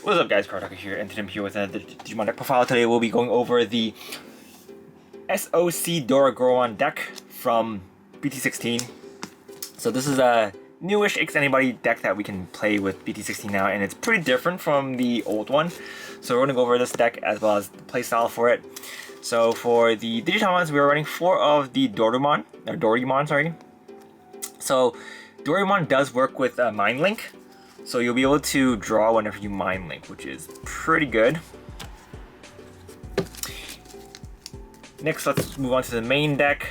What's up guys, Cardaka here, and today I'm here with another Digimon deck profile. Today we'll be going over the SoC Dorugoramon deck from BT-16. So this is a newish X Anybody deck that we can play with BT-16 now, and it's pretty different from the old one. So we're going to go over this deck as well as the playstyle for it. So for the Digitamons, we are running 4 of the Dorugoramon, sorry. So Dorugoramon does work with Mind Link. So you'll be able to draw whenever you Mind Link, which is pretty good. Next, let's move on to the main deck.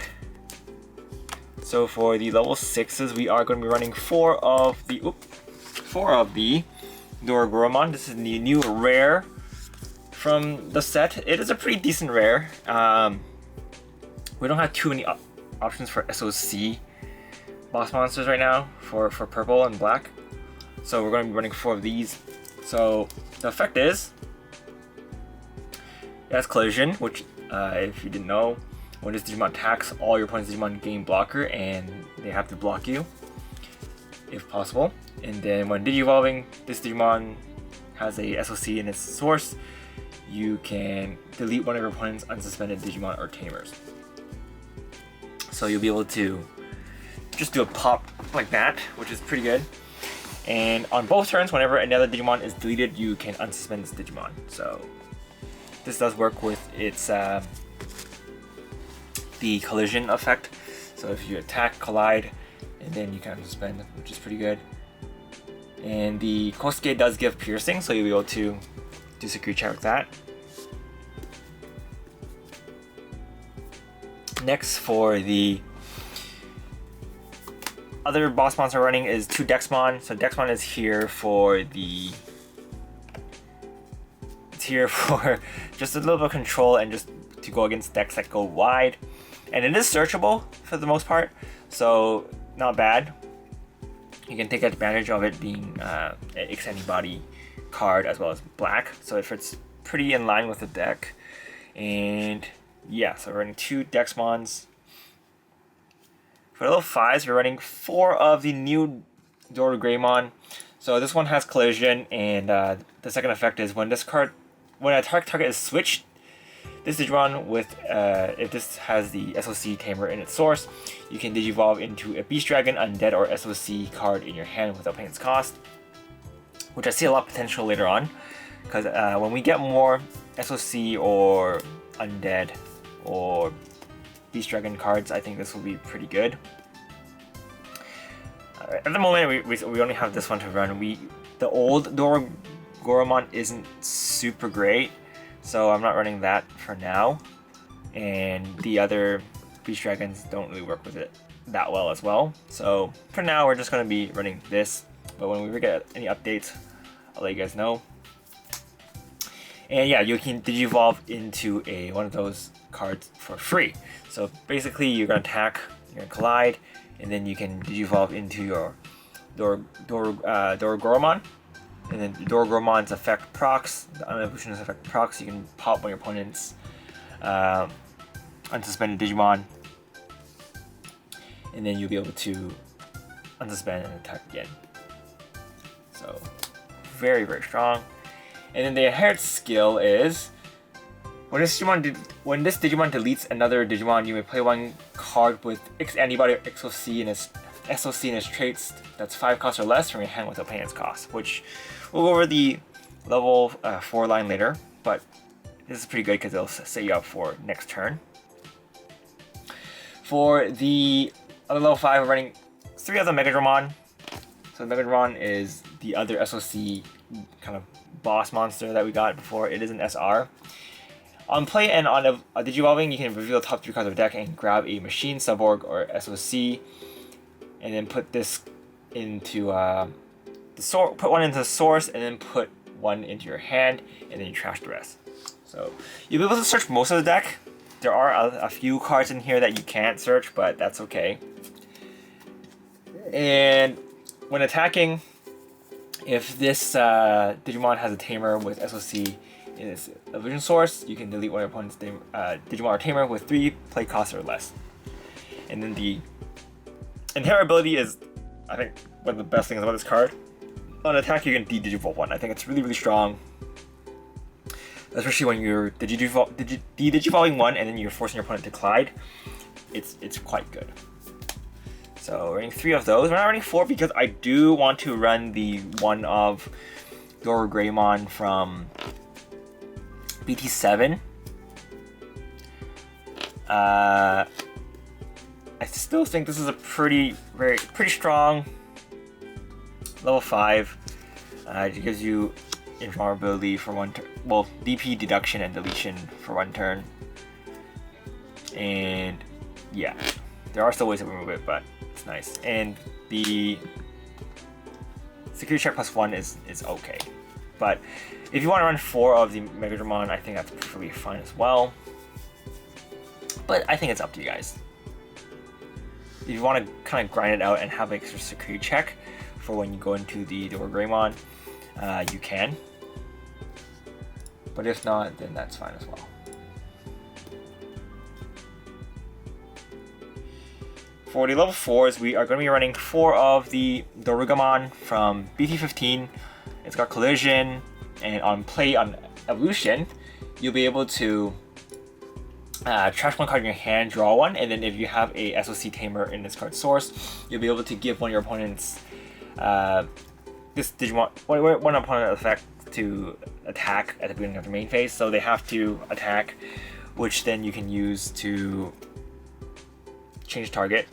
So for the level 6s, we are going to be running 4 of the Dorugoramon. This is the new rare from the set. It is a pretty decent rare. We don't have too many options for SoC boss monsters right now for purple and black. So we're going to be running 4 of these. So the effect is, it has collision, which if you didn't know, when this Digimon attacks, all your opponent's Digimon gain blocker and they have to block you, if possible. And then when Digivolving, this Digimon has a SoC in its source, you can delete one of your opponent's unsuspended Digimon or Tamers. So you'll be able to just do a pop like that, which is pretty good. And on both turns, whenever another Digimon is deleted, you can unsuspend this Digimon. So this does work with its the collision effect. So if you attack, collide, and then you can unsuspend, which is pretty good. And the Kosuke does give piercing, so you'll be able to do secret chat with that. Next, for the other boss monster running is 2 Dexmon. So Dexmon is here for just a little bit of control and just to go against decks that go wide. And it is searchable for the most part, so not bad. You can take advantage of it being an X Anybody card as well as black, so it fits pretty in line with the deck. And yeah, so we're running 2 Dexmons. For level 5s, we're running 4 of the new Dorugoramon. So this one has collision, and the second effect is when a target is switched, this Digimon with if this has the SoC Tamer in its source, you can Digivolve into a Beast Dragon, Undead, or SoC card in your hand without paying its cost, which I see a lot of potential later on, because when we get more SoC or Undead or Beast Dragon cards, I think this will be pretty good. At the moment, we only have this one to run. The old Dorugoramon isn't super great, so I'm not running that for now. And the other Beast Dragons don't really work with it that well as well. So for now, we're just going to be running this. But when we get any updates, I'll let you guys know. And yeah, you can Digivolve into one of those cards for free. So basically, you're gonna attack, you're gonna collide, and then you can Digivolve into your Dorugoramon. And then Dorugoramon's effect procs, the unevolution's effect procs. You can pop on your opponent's unsuspended Digimon, and then you'll be able to unsuspend and attack again. So very, very strong. And then the inherit skill is, when this Digimon deletes another Digimon, you may play 1 card with X Anybody or SoC in its traits that's 5 cost or less from your hand without paying its cost, which we'll go over the level 4 line later, but this is pretty good because it'll set you up for next turn. For the other level 5, we're running 3 of the Megadramon. So the Megadramon is the other SoC kind of boss monster that we got before. It is an SR. On play and on a Digivolving, you can reveal the top 3 cards of the deck and grab a Machine, Suborg, or SoC, and then put this into put 1 into the source, and then put 1 into your hand, and then you trash the rest. So you'll be able to search most of the deck. There are a few cards in here that you can't search, but that's okay. And when attacking, if this Digimon has a Tamer with SoC in its evolution source, you can delete one of your opponent's Digimon or Tamer with 3 play costs or less. And then the inherit ability is, I think, one of the best things about this card. on attack you can de-digivolve one. I think it's really strong, especially when you're de-digivolving one and then you're forcing your opponent to collide. It's quite good. So we're running 3 of those. We're not running 4 because I do want to run the one of Dorugoramon from BT-7. I still think this is a pretty strong level 5. It gives you invulnerability for 1 turn. Well, DP deduction and deletion for 1 turn. And yeah, there are still ways to remove it, but it's nice. And the security check +1 is okay. But if you want to run 4 of the Megadramon, I think that's perfectly fine as well. But I think it's up to you guys. If you want to kind of grind it out and have extra security check for when you go into the Dorugoramon, you can. But if not, then that's fine as well. For the level 4s, we are going to be running 4 of the Dorugoramon from BT-15. It's got collision, and on play on evolution, you'll be able to trash 1 card in your hand, draw 1, and then if you have a SoC Tamer in this card source, you'll be able to give one of your opponents this Digimon, one opponent effect to attack at the beginning of the main phase. So they have to attack, which then you can use to change target.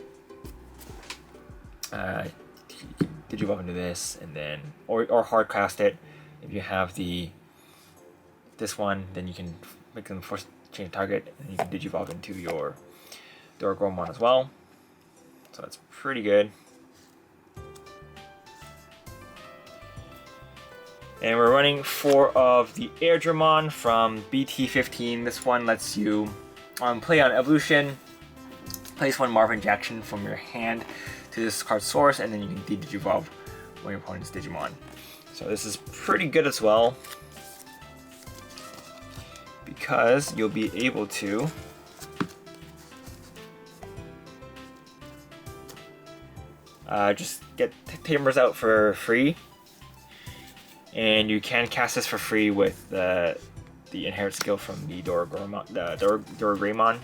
Digivolve into this, and then or hard cast it. If you have this one, then you can make them force change target, and you can digivolve into your Dorugoramon as well. So that's pretty good. And we're running 4 of the Airdramon from BT-15. This one lets you play on evolution, place 1 Marvin Jackson from your hand to this card source, and then you can de-digivolve one of your opponent's Digimon. So this is pretty good as well, because you'll be able to just get Tamers out for free, and you can cast this for free with the inherit skill from the Dorugoramon.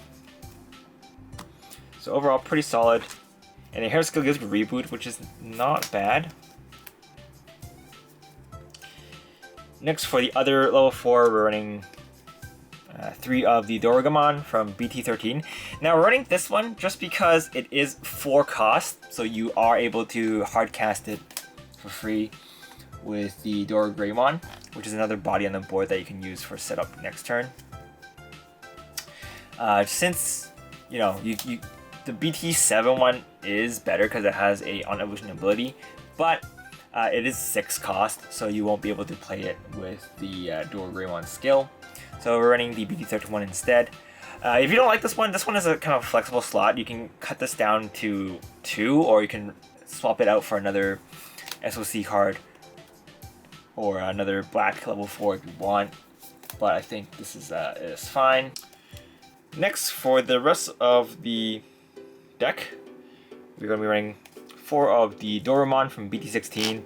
So overall, pretty solid. And the inherit skill gives you reboot, which is not bad. Next, for the other level 4, we're running 3 of the Dorugoramon from BT-13. Now we're running this one just because it is 4 cost, so you are able to hard cast it for free with the Dorugoramon, which is another body on the board that you can use for setup next turn. Since you know the BT-7 one is better because it has a on evolution ability, but it is 6 cost, so you won't be able to play it with the Dorugoramon skill. So we're running the BT-31 instead. If you don't like this one is a kind of flexible slot. You can cut this down to 2, or you can swap it out for another SoC card or another black level 4 if you want. But I think this is fine. Next, for the rest of the deck, we're going to be running 4 of the Dorugoramon from BT-16.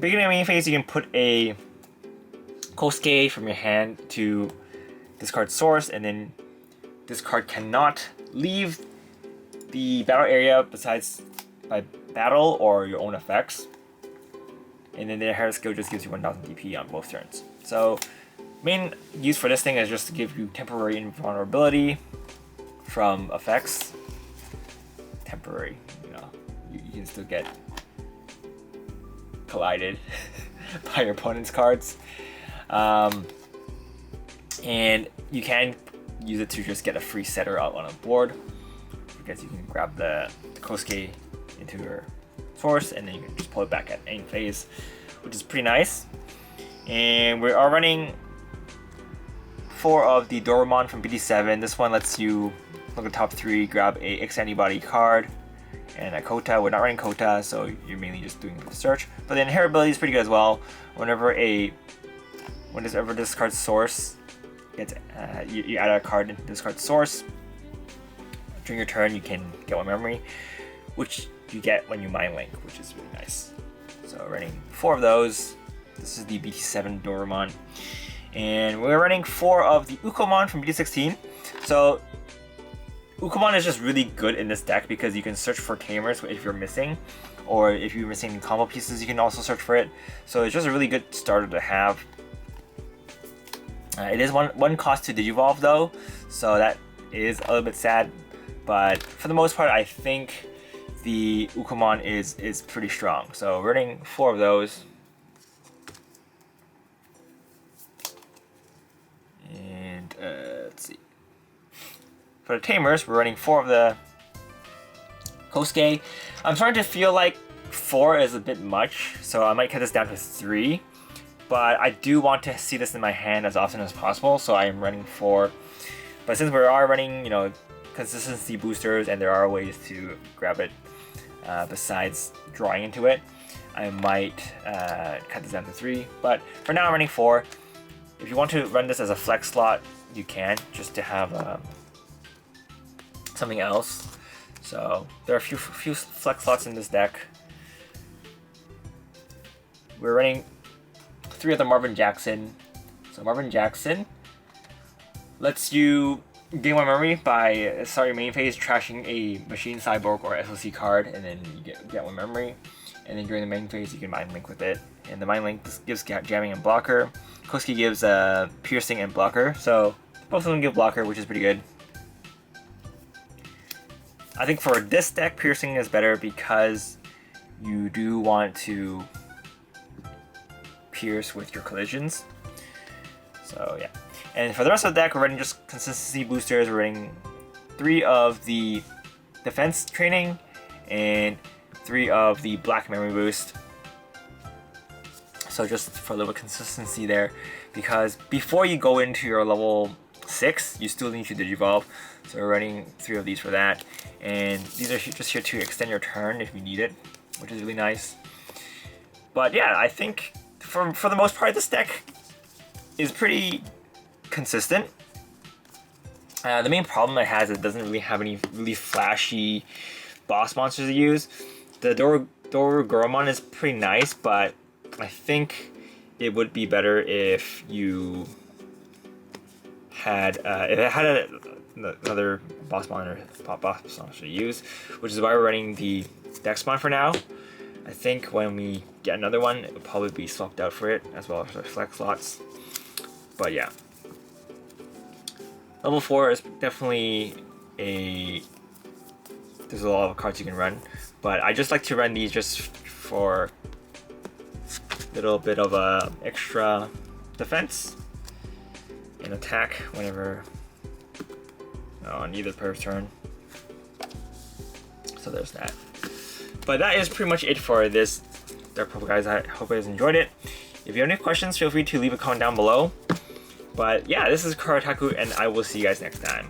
Beginning of main phase, you can put a Kosuke from your hand to discard source, and then this card cannot leave the battle area besides by battle or your own effects. And then the inherit skill just gives you 1000 DP on both turns. So main use for this thing is just to give you temporary invulnerability from effects. Temporary, you can still get collided by your opponent's cards. And you can use it to just get a free setter out on a board, because you can grab the Kosuke into your source and then you can just pull it back at any phase, which is pretty nice. And we are running 4 of the Dorugoramon from BT-7. This one lets you look at the top 3, grab a X antibody card and a Kota. We're not running Kota, so you're mainly just doing the search. But the inherit ability is pretty good as well. Whenever this card's source gets, you add a card into this card's source, during your turn you can get 1 memory, which you get when you mind link, which is really nice. So running 4 of those. This is the BT-7 Dorugoramon. And we're running 4 of the Ukomon from BT-16. So Ukomon is just really good in this deck because you can search for Tamers if you're missing, or if you're missing combo pieces, you can also search for it. So it's just a really good starter to have. It is one cost to Digivolve though, so that is a little bit sad. But for the most part, I think the Ukomon is pretty strong. So running 4 of those. And let's see. For the Tamers, we're running 4 of the Kosuke. I'm starting to feel like 4 is a bit much, so I might cut this down to 3. But I do want to see this in my hand as often as possible, so I am running 4. But since we are running, you know, consistency boosters, and there are ways to grab it besides drawing into it, I might cut this down to 3. But for now, I'm running 4. If you want to run this as a flex slot, you can, just to have something else. So there are a few flex slots in this deck. We're running 3 of the Marvin Jackson. So Marvin Jackson lets you gain 1 memory by start your main phase trashing a machine, cyborg, or SoC card, and then you get 1 memory. And then during the main phase, you can Mind Link with it. And the Mind Link gives jamming and blocker. Kosuke gives piercing and blocker. So both of them give blocker, which is pretty good. I think for this deck, piercing is better because you do want to pierce with your collisions. So yeah. And for the rest of the deck, we're running just consistency boosters. We're running 3 of the defense training and 3 of the black memory boost. So just for a little consistency there, because before you go into your level 6, you still need to Digivolve. So we're running 3 of these for that. And these are just here to extend your turn if you need it, which is really nice. But yeah, I think for the most part, this deck is pretty consistent. The main problem it has is it doesn't really have any really flashy boss monsters to use. The Dorugoramon is pretty nice, but I think it would be better if you had another boss monster to use, which is why we're running the Dexmon for now. I think when we get another one, it will probably be swapped out for it, as well as our flex slots. But yeah, level 4 is definitely there's a lot of cards you can run, but I just like to run these just for a little bit of extra defense and attack whenever on either player's turn. So there's that. But that is pretty much it for this Dark Purple, guys. I hope you guys enjoyed it. If you have any questions, feel free to leave a comment down below. But yeah, this is Karataku, and I will see you guys next time.